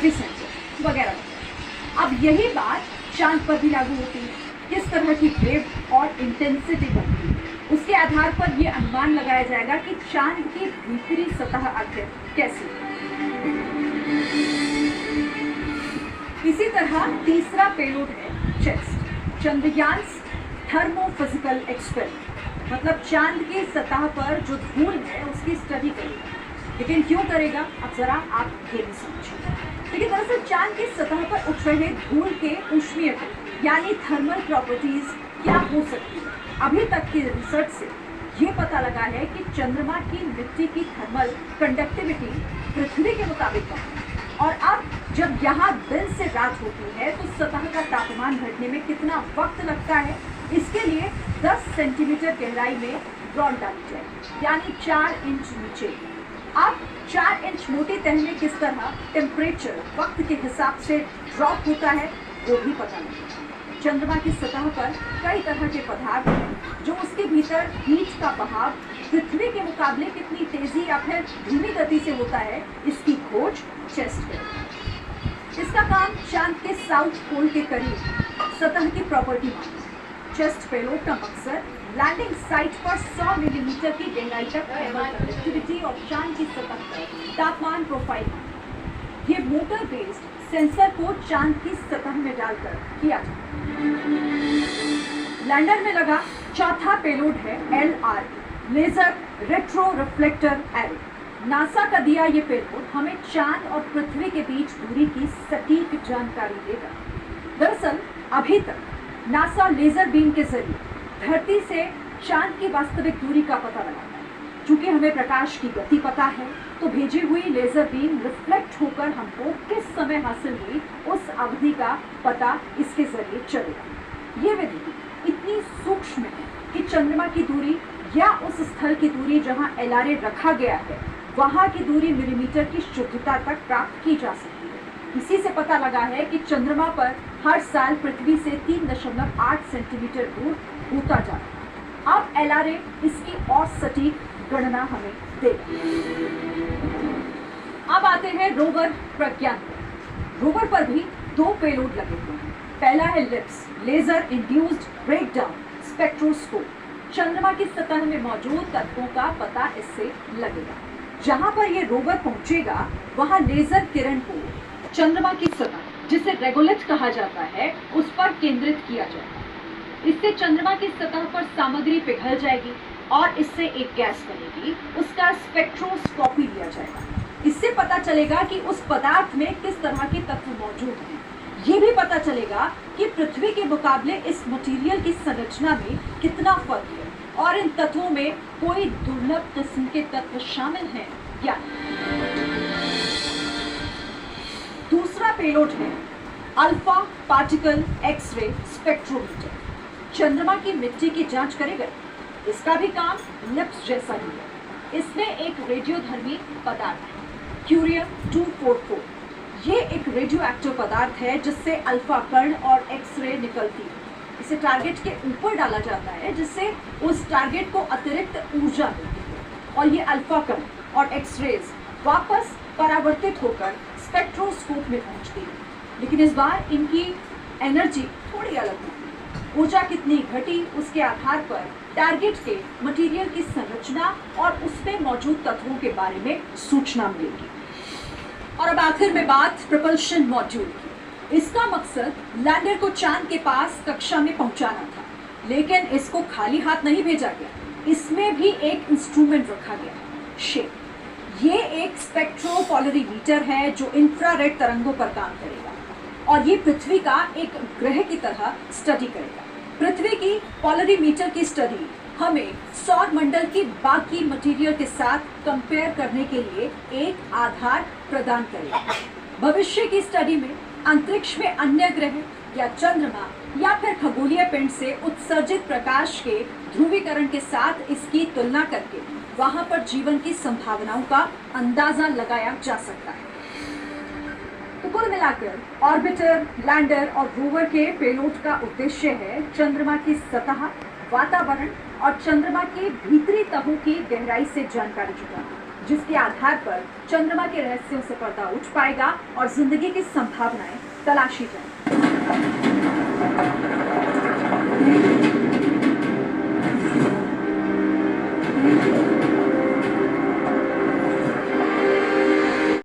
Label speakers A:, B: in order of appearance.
A: Epicentre वगैरह। अब यही बात चांद पर भी लागू होती है। किस तरह की वेव और इंटेंसिटी बनती है, उसके आधार पर यह अनुमान लगाया जाएगा कि चांद की भीतरी सतह आखिर कैसी है। इसी तरह तीसरा पेलोड है चेस्ट, चंद्रयान थर्मोफिजिकल एक्सपेरिमेंट, मतलब चांद की सतह पर जो धूल है उसकी स्टडी करेगा। लेकिन क्यों करेगा, अब जरा आप ये भी समझिए। लेकिन दरअसल चांद की सतह पर उठ रहे धूल के ऊष्मीय गुण यानी थर्मल प्रॉपर्टीज क्या हो सकती है। अभी तक की रिसर्च से ये पता लगा है कि चंद्रमा की मिट्टी की थर्मल कंडक्टिविटी पृथ्वी के मुताबिक कम है। और अब जब यहाँ दिन से रात होती है तो सतह का तापमान घटने में कितना वक्त लगता है, इसके लिए 10 सेंटीमीटर गहराई में रॉड डाली जाए, यानी 4 इंच नीचे। अब 4 इंच मोटी तह में किस तरह टेम्परेचर वक्त के हिसाब से ड्रॉप होता है वो भी पता नहीं। चंद्रमा की सतह पर कई तरह के पदार्थ हैं जो उसके भीतर हीट का बहाव पृथ्वी के मुकाबले कितनी तेजी या फिर धीमी गति से होता है, इसकी खोज चेस्ट करेगा। इसका काम चांद के साउथ पोल के करीब सतह की प्रॉपर्टी मानना। चेस्ट पेलोड का मकसद लैंडिंग साइट पर 100 मिलीमीटर की गहराई तक थर्मल कंडक्टिविटी और चांद की सतह पर तापमान प्रोफाइल मानना। ये मोटर बेस्ड सेंसर को चांद की सतह में डालकर किया जाता है। लैंडर में लगा चौथा पेलोड है LR, laser retro reflector array. NASA का दिया ये पेलोड हमें चांद और पृथ्वी के बीच दूरी की सटीक जानकारी देगा। दरअसल अभी तक नासा लेजर बीम के जरिए धरती से चांद की वास्तविक दूरी का पता लगाता है। चूंकि हमें प्रकाश की गति पता है तो भेजी हुई लेजर बीम रिफ्लेक्ट होकर हमको किस समय हासिल हुई उस अवधि का पता इसके जरिए चलेगा। ये विधि इतनी सूक्ष्म है कि चंद्रमा की दूरी या उस स्थल की दूरी जहां LRA रखा गया है वहां की दूरी मिलीमीटर की शुद्धता तक प्राप्त की जा सकती है। इसी से पता लगा है कि चंद्रमा पर हर साल पृथ्वी से 3.8 सेंटीमीटर दूर होता जाता है। अब LRA इसकी और सटीक गणना हमें देगा। अब आते हैं रोवर प्रज्ञान पर। रोवर पर भी 2 पेलोड लगे हुए हैं। पहला है LIBS, laser induced breakdown spectroscope. चंद्रमा की सतह में मौजूद तत्वों का पता इससे लगेगा। जहां पर ये रोवर पहुंचेगा वहां लेजर किरण को चंद्रमा की सतह, जिसे रेगोलिथ कहा जाता है, उस पर केंद्रित किया जाएगा। इससे चंद्रमा की सतह पर सामग्री पिघल जाएगी और इससे एक गैस बनेगी, उसका स्पेक्ट्रोस्कोपी लिया जाएगा। इससे पता चलेगा कि उस पदार्थ में किस तरह के तत्व मौजूद हैं। ये भी पता चलेगा कि पृथ्वी के मुकाबले इस मटेरियल की संरचना में कितना फर्क है और इन तत्वों में कोई दुर्लभ किस्म के तत्व शामिल हैं या नहीं। दूसरा पेलोड है अल्फा पार्टिकल एक्सरे स्पेक्ट्रोमीटर। चंद्रमा की मिट्टी की जांच करेगा। इसका भी काम लिप्स जैसा ही है। इसमें एक रेडियोधर्मी पदार्थ है क्यूरियम 244। ये एक रेडियो एक्टिव पदार्थ है जिससे अल्फा कण और एक्सरे निकलती है। इसे टारगेट के ऊपर डाला जाता है जिससे उस टारगेट को अतिरिक्त ऊर्जा मिलती है और ये अल्फा कण और एक्सरेज वापस परावर्तित होकर स्पेक्ट्रोस्कोप में पहुंचती है। लेकिन इस बार इनकी एनर्जी थोड़ी अलग है। ऊर्जा कितनी घटी उसके आधार पर टारगेट के मटेरियल की संरचना और उसमें मौजूद तत्वों के बारे में सूचना मिलेगी। और अब आखिर में बात प्रपल्शन मॉड्यूल की। इसका मकसद लैंडर को चांद के पास कक्षा में पहुंचाना था, लेकिन इसको खाली हाथ नहीं भेजा गया। इसमें भी एक इंस्ट्रूमेंट रखा गया, शेप। ये एक स्पेक्ट्रोपोलरीमीटर है जो इंफ्रारेड तरंगों पर काम करेगा और ये पृथ्वी का एक ग्रह की तरह स्टडी करेगा। पृथ्वी की पोलरीमीटर की स्टडी हमें सौर मंडल की बाकी मटेरियल के साथ कंपेयर करने के लिए एक आधार प्रदान करेगा। भविष्य की स्टडी में अंतरिक्ष में अन्य ग्रह या चंद्रमा या फिर खगोलीय पिंड से उत्सर्जित प्रकाश के ध्रुवीकरण के साथ इसकी तुलना करके वहां पर जीवन की संभावनाओं का अंदाजा लगाया जा सकता है। तो कुल मिलाकर ऑर्बिटर, लैंडर और रोवर के पेलोड का उद्देश्य है चंद्रमा की सतह, वातावरण और चंद्रमा के भीतरी तहों की गहराई से जानकारी जुटाना। जिसके आधार पर चंद्रमा के रहस्यों से पर्दा उठ पाएगा और जिंदगी की संभावनाएं तलाशी जाएंगी।